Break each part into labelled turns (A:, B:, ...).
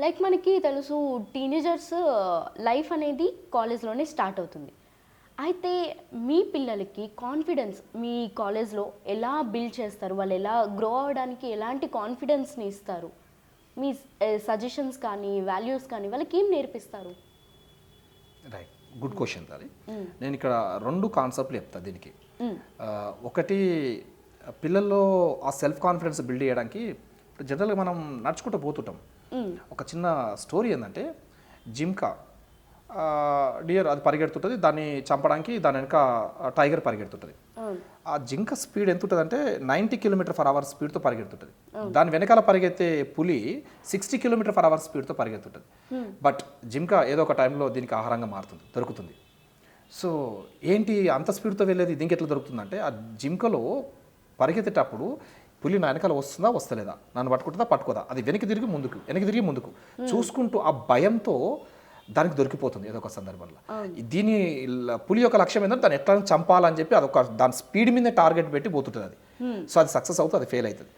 A: Like మనకి తెలుసు teenagers life అనేది కాలేజ్లోనే స్టార్ట్ అవుతుంది. అయితే మీ పిల్లలకి కాన్ఫిడెన్స్ మీ కాలేజ్లో ఎలా బిల్డ్ చేస్తారు? వాళ్ళు ఎలా గ్రో అవ్వడానికి ఎలాంటి కాన్ఫిడెన్స్ని ఇస్తారు? మీ సజెషన్స్ కానీ వాల్యూస్ కానీ వాళ్ళకి ఏం నేర్పిస్తారు?
B: రైట్, గుడ్ క్వశ్చన్ అది. నేను ఇక్కడ 2 కాన్సెప్ట్లు చెప్తాను దీనికి. ఒకటి, పిల్లల్లో ఆ సెల్ఫ్ కాన్ఫిడెన్స్ బిల్డ్ చేయడానికి జనరల్గా మనం నడుచుకుంటూ పోతుంటాం. ఒక చిన్న స్టోరీ ఏంటంటే, జింక డియర్ అది పరిగెడుతుంటుంది, దాన్ని చంపడానికి దాని వెనక టైగర్ పరిగెడుతుంటుంది. ఆ జింక స్పీడ్ ఎంత ఉంటుంది అంటే 90 km/h స్పీడ్తో పరిగెడుతుంటుంది. దాని వెనకాల పరిగెత్తే పులి 60 km/h స్పీడ్తో పరిగెడుతుంటుంది. బట్ జింక ఏదో ఒక టైంలో దీనికి ఆహారంగా దొరుకుతుంది. సో ఏంటి అంత స్పీడ్తో వెళ్ళేది దీనికి ఎట్లా దొరుకుతుందంటే, ఆ జింకలో పరిగెత్తేటప్పుడు పులి నా వెనకాల వస్తుందా వస్తలేదా, నన్ను పట్టుకుంటుందా పట్టుకోదా, అది వెనక్కి తిరిగి ముందుకు చూసుకుంటూ ఆ భయంతో దానికి దొరికిపోతుంది ఏదో ఒక సందర్భంలో. దీని పులి యొక్క లక్ష్యం ఏంటంటే దాన్ని ఎట్లా చంపాలని చెప్పి అదొక దాని స్పీడ్ మీదే టార్గెట్ పెట్టి పోతుంటుంది అది. సో అది సక్సెస్ అవుతుంది, అది ఫెయిల్ అవుతుంది.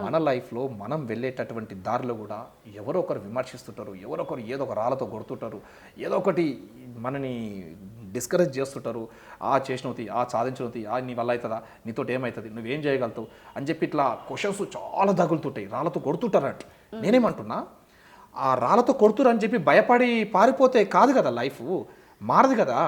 B: మన లైఫ్లో మనం వెళ్ళేటటువంటి దారిలో కూడా ఎవరో ఒకరు విమర్శిస్తుంటారు, ఎవరో ఒకరు ఏదో ఒక రాళ్ళతో కొడుతుంటారు, ఏదో ఒకటి మనని డిస్కరేజ్ చేస్తుంటారు. చేసినవుతాయి, సాధించినవుతాయి, నీ వల్ల అవుతుందా, నీతో ఏమవుతుంది, నువ్వేం చేయగలుగుతావు అని చెప్పి ఇట్లా క్వశ్చన్స్ చాలా తగులుతుంటాయి, రాళ్ళతో కొడుతుంటారట. నేనేమంటున్నా, ఆ రాళ్ళతో కొడుతురని చెప్పి భయపడి పారిపోతే కాదు కదా, లైఫ్ మారదు కదా.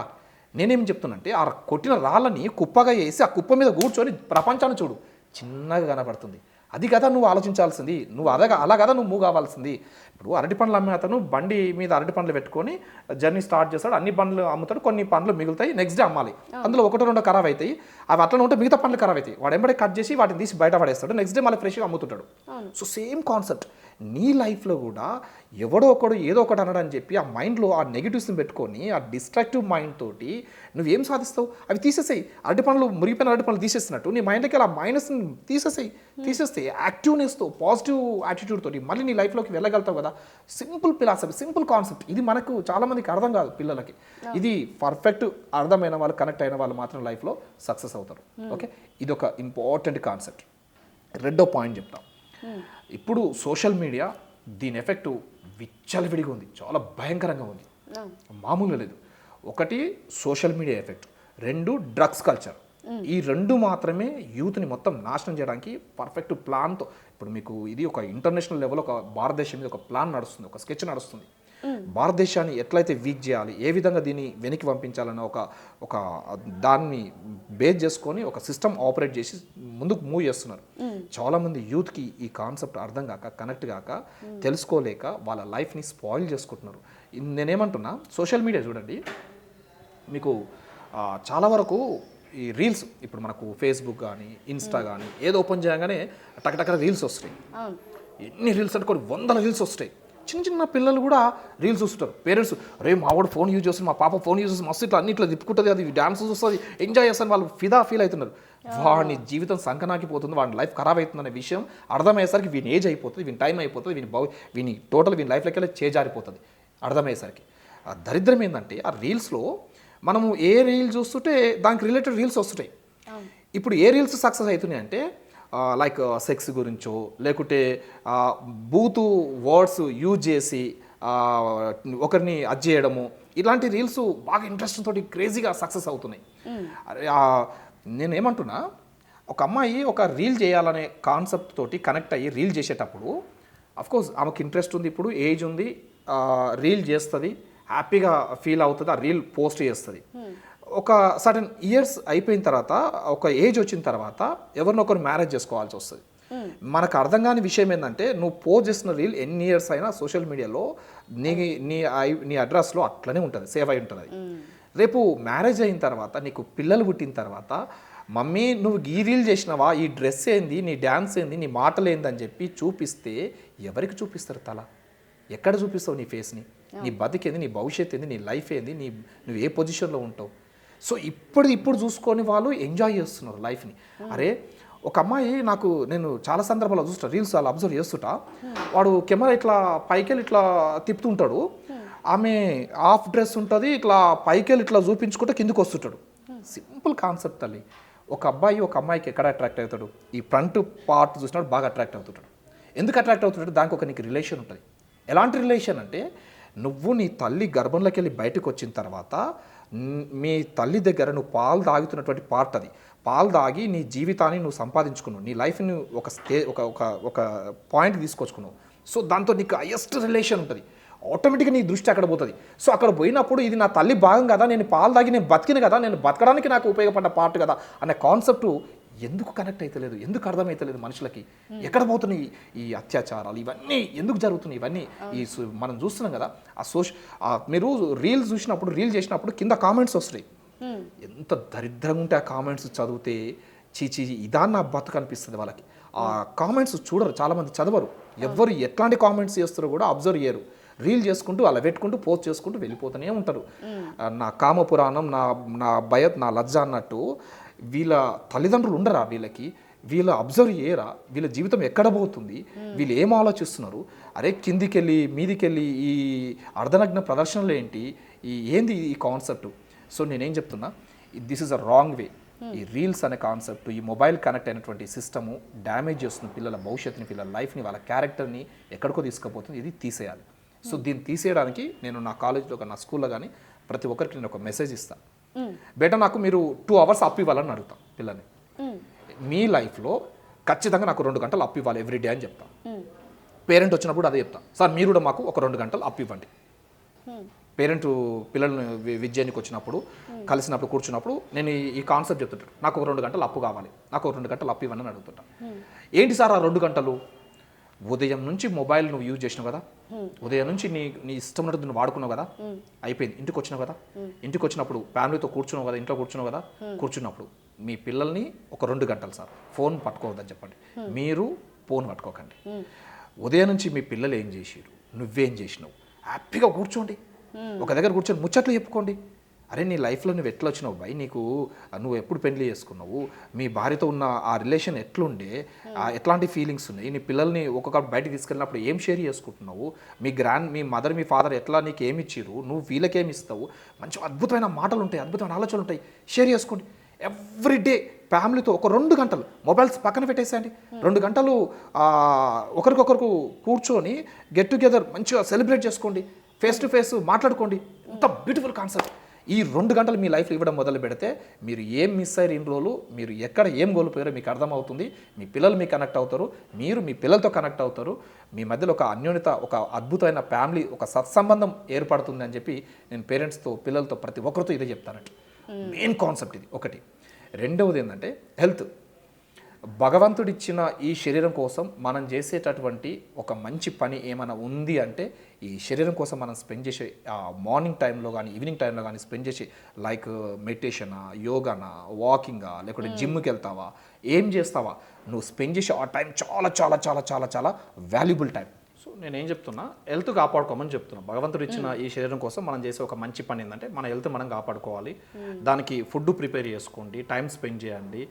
B: నేనేం చెప్తున్నంటే, ఆ కొట్టిన రాళ్ళని కుప్పగా వేసి ఆ కుప్ప మీద కూర్చొని ప్రపంచాన్ని చూడు, చిన్నగా కనపడుతుంది. అది కదా నువ్వు ఆలోచించాల్సింది, నువ్వు అలా కదా నువ్వు మూవ్ కావాల్సింది. ఇప్పుడు అరటి పండ్లు అమ్మే అతను బండి మీద అరటి పండ్లు పెట్టుకొని జర్నీ స్టార్ట్ చేస్తాడు, అన్ని పండ్లు అమ్ముతాడు, కొన్ని పండ్లు మిగులుతాయి, నెక్స్ట్ డే అమ్మాలి. అందులో 1-2 ఖరాబ్ అవుతాయి, అవి అట్లా ఉంటే మిగతా పండ్లు ఖరాబ్ అవుతాయి, వాడు ఎంబడే కట్ చేసి వాటిని తీసి బయట పడేస్తాడు, నెక్స్ట్ డే మళ్ళీ ఫ్రెష్గా అమ్ముతుంటాడు. సో సేమ్ కాన్సెప్ట్ నీ లైఫ్లో కూడా ఎవడో ఒకడు ఏదో ఒకటి అనడని చెప్పి ఆ మైండ్లో ఆ నెగిటివ్స్ని పెట్టుకొని ఆ డిస్ట్రాక్టివ్ మైండ్ తోటి నువ్వేం సాధిస్తావు? అవి తీసేసాయి. మురిగిపోయిన అరటి పనులు తీసేస్తున్నట్టు నీ మైండ్కి అలా మైనస్ని తీసేస్తే యాక్టివ్నెస్తో పాజిటివ్ యాటిట్యూడ్ తోటి మళ్ళీ నీ లైఫ్లోకి వెళ్ళగలుగుతావు కదా. Simple philosophy, simple concept. ఇది మనకు చాలామందికి అర్థం కాదు పిల్లలకి. ఇది పర్ఫెక్ట్ అర్థమైన వాళ్ళు, కనెక్ట్ అయిన వాళ్ళు మాత్రం లైఫ్లో సక్సెస్ అవుతారు. ఓకే, ఇది ఒక ఇంపార్టెంట్ కాన్సెప్ట్. రెండో పాయింట్ చెప్తాం. ఇప్పుడు సోషల్ మీడియా దీని ఎఫెక్ట్ విచ్చలవిడిగా ఉంది, చాలా భయంకరంగా ఉంది, మామూలుగా లేదు. ఒకటి social media effect, 2 drugs culture. ఈ 2 మాత్రమే యూత్ని మొత్తం నాశనం చేయడానికి పర్ఫెక్ట్ ప్లాన్తో. ఇప్పుడు మీకు ఇది ఒక ఇంటర్నేషనల్ లెవెల్, ఒక భారతదేశం మీద ఒక ప్లాన్ నడుస్తుంది, ఒక స్కెచ్ నడుస్తుంది. భారతదేశాన్ని ఎట్లయితే వీక్ చేయాలి, ఏ విధంగా దీన్ని వెనక్కి పంపించాలన్న ఒక దాన్ని బేస్ చేసుకొని ఒక సిస్టమ్ ఆపరేట్ చేసి ముందుకు మూవ్ చేస్తున్నారు. చాలామంది యూత్కి ఈ కాన్సెప్ట్ అర్థం కాక, కనెక్ట్ కాక, తెలుసుకోలేక వాళ్ళ లైఫ్ని స్పాయిల్ చేసుకుంటున్నారు. నేనేమంటున్నా, సోషల్ మీడియా చూడండి, మీకు చాలా వరకు ఈ రీల్స్, ఇప్పుడు మనకు ఫేస్బుక్ కానీ ఇన్స్టా కానీ ఏదో ఓపెన్ చేయగానే టకటక రీల్స్ వస్తాయి. ఎన్ని రీల్స్ అంటే కొన్ని 100 రీల్స్ వస్తాయి. చిన్న పిల్లలు కూడా రీల్స్ చూస్తుంటారు. పేరెంట్స్, రే మావాడు ఫోన్ యూజ్ చేస్తుంది, మా పాప ఫోన్ యూజ్ చేస్తుంది, మస్తు ఇట్లా అన్నిట్లో తిప్పుకుంటుంది, అది డాన్స్ చూస్తుంది, ఎంజాయ్ చేస్తాను, వాళ్ళు ఫీల్ అవుతున్నారు. వాడిని జీవితం సంకనాకిపోతుంది, వాడి లైఫ్ ఖరాబ్ అవుతుందనే విషయం అర్థమయ్యేసరికి వీని ఏజ్ అయిపోతుంది, వీని టైం అయిపోతుంది, వీని టోటల్ వీని లైఫ్లోకి వెళ్ళి చేజారిపోతుంది అర్థమయ్యేసరికి. ఆ దరిద్రం ఏంటంటే, ఆ రీల్స్లో మనము ఏ రీల్ చూస్తుంటే దానికి రిలేటెడ్ రీల్స్ వస్తుంటాయి. ఇప్పుడు ఏ రీల్స్ సక్సెస్ అవుతున్నాయి అంటే, లైక్ సెక్స్ గురించో, లేకుంటే బూతు వర్డ్స్ యూజ్ చేసి ఒకరిని చేయడము, ఇలాంటి రీల్స్ బాగా ఇంట్రెస్ట్ తోటి క్రేజీగా సక్సెస్ అవుతున్నాయి. నేనేమంటున్నా, ఒక అమ్మాయి ఒక రీల్ చేయాలనే కాన్సెప్ట్ తోటి కనెక్ట్ అయ్యి రీల్ చేసేటప్పుడు అఫ్కోర్స్ ఆమెకు ఇంట్రెస్ట్ ఉంది, ఇప్పుడు ఏజ్ ఉంది, రీల్ చేస్తుంది, హ్యాపీగా ఫీల్ అవుతుంది, ఆ రీల్ పోస్ట్ చేస్తుంది. ఒక సడన్ ఇయర్స్ అయిపోయిన తర్వాత, ఒక ఏజ్ వచ్చిన తర్వాత ఎవరినొకరు మ్యారేజ్ చేసుకోవాల్సి వస్తుంది. మనకు అర్థం కాని విషయం ఏంటంటే, నువ్వు పోస్ట్ చేసిన రీల్ ఎన్ని ఇయర్స్ అయినా సోషల్ మీడియాలో నీ అడ్రస్లో అట్లనే ఉంటుంది, సేవ్ అయి ఉంటుంది. రేపు మ్యారేజ్ అయిన తర్వాత, నీకు పిల్లలు పుట్టిన తర్వాత, మమ్మీ నువ్వు ఈ రీల్ చేసినావా, ఈ డ్రెస్ ఏంది, నీ డ్యాన్స్ ఏంది, నీ మాటలు ఏందని చెప్పి చూపిస్తే ఎవరికి చూపిస్తారు తల? ఎక్కడ చూపిస్తావు నీ ఫేస్ని? నీ బతికేంది, నీ భవిష్యత్తు ఏంది, నీ లైఫ్ ఏంది, నువ్వు ఏ పొజిషన్లో ఉంటావు? సో ఇప్పుడు చూసుకొని వాళ్ళు ఎంజాయ్ చేస్తున్నారు లైఫ్ని. అరే, ఒక అమ్మాయి నేను చాలా సందర్భాల్లో చూస్తా, రీల్స్ అలా అబ్జర్వ్ చేస్తుంటా, వాడు కెమెరా ఇట్లా పైకెళ్ళి ఇట్లా తిప్పుతుంటాడు, ఆమె హాఫ్ డ్రెస్ ఉంటుంది, ఇట్లా పైకెళ్ళి ఇట్లా చూపించుకుంటే కిందకు వస్తుంటాడు. సింపుల్ కాన్సెప్ట్ తల్లి. ఒక అబ్బాయి ఒక అమ్మాయికి ఎక్కడ అట్రాక్ట్ అవుతాడు? ఈ ఫ్రంట్ పార్ట్ చూసినప్పుడు బాగా అట్రాక్ట్ అవుతుంటాడు. ఎందుకు అట్రాక్ట్ అవుతుంటాడు? దానికి నీకు రిలేషన్ ఉంటుంది. ఎలాంటి రిలేషన్ అంటే నువ్వు నీ తల్లి గర్భంలోకి వెళ్ళి బయటకు వచ్చిన తర్వాత మీ తల్లి దగ్గర నువ్వు పాలు తాగుతున్నటువంటి పార్ట్ అది. పాలు తాగి నీ జీవితాన్ని నువ్వు సంపాదించుకున్నావు, నీ లైఫ్ని ఒక ఒక పాయింట్ తీసుకొచ్చుకున్నావు. సో దాంతో నీకు హైయెస్ట్ రిలేషన్ ఉంటుంది. ఆటోమేటిక్గా నీ దృష్టి అక్కడ పోతుంది. సో అక్కడ పోయినప్పుడు ఇది నా తల్లి భాగం కదా, నేను పాలు తాగి నేను బతికిన కదా, నేను బతకడానికి నాకు ఉపయోగపడ్డ పార్ట్ కదా అనే కాన్సెప్ట్ ఎందుకు కనెక్ట్ అవుతలేదు, ఎందుకు అర్థమవుతలేదు మనుషులకి? ఎక్కడ పోతున్నాయి ఈ అత్యాచారాలు, ఇవన్నీ ఎందుకు జరుగుతున్నాయి? ఇవన్నీ మనం చూస్తున్నాం కదా. మీరు రీల్స్ చూసినప్పుడు, రీల్ చేసినప్పుడు కింద కామెంట్స్ వస్తాయి. ఎంత దరిద్రంగా ఉంటే ఆ కామెంట్స్ చదివితే చీచి ఇదా నా బతుకు అనిపిస్తుంది వాళ్ళకి. ఆ కామెంట్స్ చూడరు, చాలామంది చదవరు. ఎవరు ఎట్లాంటి కామెంట్స్ చేస్తారో కూడా అబ్జర్వ్ చేయరు. రీల్ చేసుకుంటూ అలా పెట్టుకుంటూ పోస్ట్ చేసుకుంటూ వెళ్ళిపోతూనే ఉంటారు. నా కామపురాణం, నా భయత్, నా లజ్జ అన్నట్టు వీళ్ళ తల్లిదండ్రులు ఉండరా వీళ్ళకి? వీళ్ళ అబ్జర్వ్ చేయరా? వీళ్ళ జీవితం ఎక్కడ పోతుంది, వీళ్ళు ఏం ఆలోచిస్తున్నారు? అరే కిందికెళ్ళి మీదికెళ్ళి ఈ అర్ధనగ్న ప్రదర్శనలు ఏంటి, ఏంది ఈ కాన్సెప్ట్? సో నేనేం చెప్తున్నా, this is a wrong way. ఈ రీల్స్ అనే కాన్సెప్ట్, ఈ మొబైల్ కనెక్ట్ అయినటువంటి సిస్టము డ్యామేజ్ చేస్తున్న పిల్లల భవిష్యత్తుని, పిల్లల లైఫ్ని, వాళ్ళ క్యారెక్టర్ని ఎక్కడికో తీసుకుపోతుంది. ఇది తీసేయాలి. సో దీన్ని తీసేయడానికి నేను నా కాలేజ్లో నా స్కూల్లో కానీ ప్రతి ఒక్కరికి నేను ఒక మెసేజ్ ఇస్తాను. బేటా నాకు మీరు 2 hours అప్పు ఇవ్వాలని అడుగుతాం పిల్లల్ని. మీ లైఫ్లో ఖచ్చితంగా నాకు 2 గంటలు అప్పు ఇవ్వాలి ఎవ్రీడే అని చెప్తాను. పేరెంట్ వచ్చినప్పుడు అదే చెప్తాను, సార్ మీరు కూడా మాకు ఒక 2 గంటలు అప్పు ఇవ్వండి. పేరెంట్ పిల్లల్ని విద్యానికి వచ్చినప్పుడు కలిసినప్పుడు కూర్చున్నప్పుడు నేను ఈ కాన్సెప్ట్ చెప్తుంటాను, నాకు ఒక 2 గంటలు అప్పు కావాలి, నాకు ఒక 2 గంటలు అప్పు ఇవ్వని అడుగుతుంటాను. ఏంటి సార్ ఆ 2 గంటలు? ఉదయం నుంచి మొబైల్ నువ్వు యూజ్ చేసినావు కదా, ఉదయం నుంచి నీ ఇష్టం ఉన్నట్టు నువ్వు వాడుకున్నావు కదా, అయిపోయింది. ఇంటికి వచ్చినావు కదా, ఇంటికి వచ్చినప్పుడు ఫ్యామిలీతో కూర్చున్నావు కదా, ఇంట్లో కూర్చున్నావు కదా, కూర్చున్నప్పుడు మీ పిల్లల్ని ఒక 2 గంటలు సార్ ఫోన్ పట్టుకోవద్దని చెప్పండి. మీరు ఫోన్ పట్టుకోకండి. ఉదయం నుంచి మీ పిల్లలు ఏం చేసిరు, నువ్వేం చేసినావు, హ్యాపీగా కూర్చోండి, ఒక దగ్గర కూర్చొని ముచ్చట్లు చెప్పుకోండి. అరే నీ లైఫ్లో నువ్వు ఎట్లా వచ్చినావు బాయ్, నువ్వు ఎప్పుడు పెళ్లి చేసుకున్నావు, మీ భార్యతో ఉన్న ఆ రిలేషన్ ఎట్లుండే, ఎట్లాంటి ఫీలింగ్స్ ఉన్నాయి, నీ పిల్లల్ని ఒక్కొక్క బయటకు తీసుకెళ్ళినప్పుడు ఏం షేర్ చేసుకుంటున్నావు, మీ మదర్ మీ ఫాదర్ ఎట్లా నీకు ఏమి ఇచ్చిరు, నువ్వు వీళ్ళకేమి ఇస్తావు, మంచి అద్భుతమైన మాటలు ఉంటాయి, అద్భుతమైన ఆలోచనలు ఉంటాయి, షేర్ చేసుకోండి. ఎవ్రీడే ఫ్యామిలీతో ఒక 2 గంటలు మొబైల్స్ పక్కన పెట్టేసేయండి. 2 గంటలు ఒకరికొకరికి కూర్చొని గెట్ టుగెదర్ మంచిగా సెలబ్రేట్ చేసుకోండి, ఫేస్ టు ఫేస్ మాట్లాడుకోండి. ఎంత బ్యూటిఫుల్ కాన్సెప్ట్. ఈ 2 గంటలు మీ లైఫ్లో ఇవ్వడం మొదలు పెడితే మీరు ఏం మిస్ అయ్యారు ఇన్ని రోజులు, మీరు ఎక్కడ ఏం కోల్పోయారో మీకు అర్థమవుతుంది. మీ పిల్లలు మీకు కనెక్ట్ అవుతారు, మీరు మీ పిల్లలతో కనెక్ట్ అవుతారు. మీ మధ్యలో ఒక అన్యోన్యత, ఒక అద్భుతమైన ఫ్యామిలీ, ఒక సత్సంబంధం ఏర్పడుతుంది అని చెప్పి నేను పేరెంట్స్తో, పిల్లలతో, ప్రతి ఒక్కరితో ఇదే చెప్తానండి. మెయిన్ కాన్సెప్ట్ ఇది ఒకటి. రెండవది ఏంటంటే హెల్త్. భగవంతుడిచ్చిన ఈ శరీరం కోసం మనం చేసేటటువంటి ఒక మంచి పని ఏమైనా ఉంది అంటే ఈ శరీరం కోసం మనం స్పెండ్ చేసే మార్నింగ్ టైంలో కానీ ఈవినింగ్ టైంలో కానీ స్పెండ్ చేసే లైక్ మెడిటేషనా, యోగానా, వాకింగా, లేకుంటే జిమ్కి వెళ్తావా, ఏం చేస్తావా, నువ్వు స్పెండ్ చేసే ఆ టైం చాలా చాలా చాలా చాలా చాలా వాల్యుబుల్ టైం. సో నేనేం చెప్తున్నా, హెల్త్ కాపాడుకోమని చెప్తున్నా. భగవంతుడు ఇచ్చిన ఈ శరీరం కోసం మనం చేసే ఒక మంచి పని ఏంటంటే మన హెల్త్ మనం కాపాడుకోవాలి. దానికి ఫుడ్ ప్రిపేర్ చేసుకోండి, టైం స్పెండ్ చేయండి.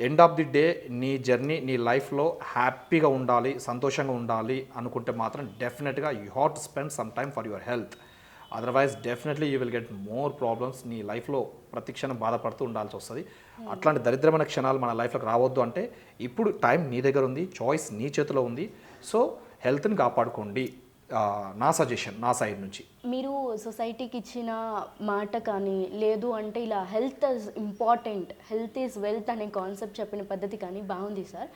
B: ఎండ్ ఆఫ్ ది డే నీ జర్నీ, నీ లైఫ్లో హ్యాపీగా ఉండాలి, సంతోషంగా ఉండాలి అనుకుంటే మాత్రం డెఫినెట్గా you have to spend some time for your health. Otherwise definitely you will get more problems. నీ లైఫ్లో ప్రతి క్షణం బాధపడుతూ ఉండాల్సి వస్తుంది. అట్లాంటి దరిద్రమైన క్షణాలు మన లైఫ్లోకి రావద్దు అంటే ఇప్పుడు టైం నీ దగ్గర ఉంది, చాయిస్ నీ చేతిలో ఉంది. సో హెల్త్ని కాపాడుకోండి. నా సజెషన్ నా సైడ్ నుంచి.
A: మీరు సొసైటీకి ఇచ్చిన మాట కానీ, లేదు అంటే ఇలా health is important, health is wealth అనే కాన్సెప్ట్ చెప్పిన పద్ధతి కానీ బాగుంది సార్.